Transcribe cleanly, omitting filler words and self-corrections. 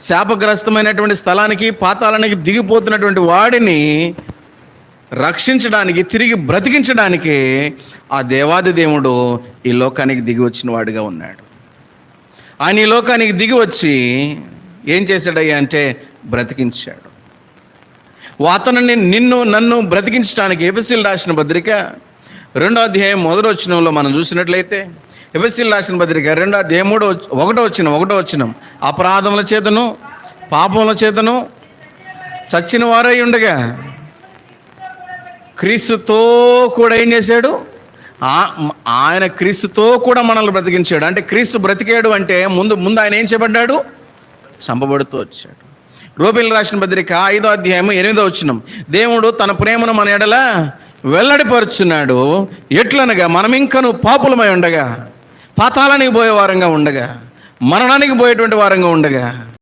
శాపగ్రస్తమైనటువంటి స్థలానికి, పాతాళానికి దిగిపోతున్నటువంటి వాడిని రక్షించడానికి, తిరిగి బ్రతికించడానికి ఆ దేవాది దేవుడు ఈ లోకానికి దిగి వచ్చిన వాడిగా ఉన్నాడు. ఆయన ఈ లోకానికి దిగి వచ్చి ఏం చేశాడయ్యా అంటే బ్రతికించాడు. అతనిని, నన్ను బ్రతికించడానికి ఎఫెసీయులకు రాసిన పత్రిక 2వ అధ్యాయం 1వ వచనంలో మనం చూసినట్లయితే, ఎఫెసీయులకు రాసిన పత్రిక 2వ అధ్యాయం 1వ వచనం, అపరాధముల చేతను పాపముల చేతను చచ్చిన వారై ఉండగా క్రీస్తుతో కూడా ఏం చేశాడు? ఆయన క్రీస్తుతో కూడా మనల్ని బ్రతికించాడు. అంటే క్రీస్తు బ్రతికాడు అంటే ముందు ఆయన ఏం చేయబడ్డాడు? చంపబడుతూ వచ్చాడు. రోమీయులకు రాసిన పత్రిక 5వ అధ్యాయం 8వ వచనం, దేవుడు తన ప్రేమను మన ఎడల వెల్లడిపరుచున్నాడు. ఎట్లనగా మనం ఇంకను పాపులమై ఉండగా, పాతాళానికి పోయే వారంగా ఉండగా, మరణానికి పోయేటువంటి వారంగా ఉండగా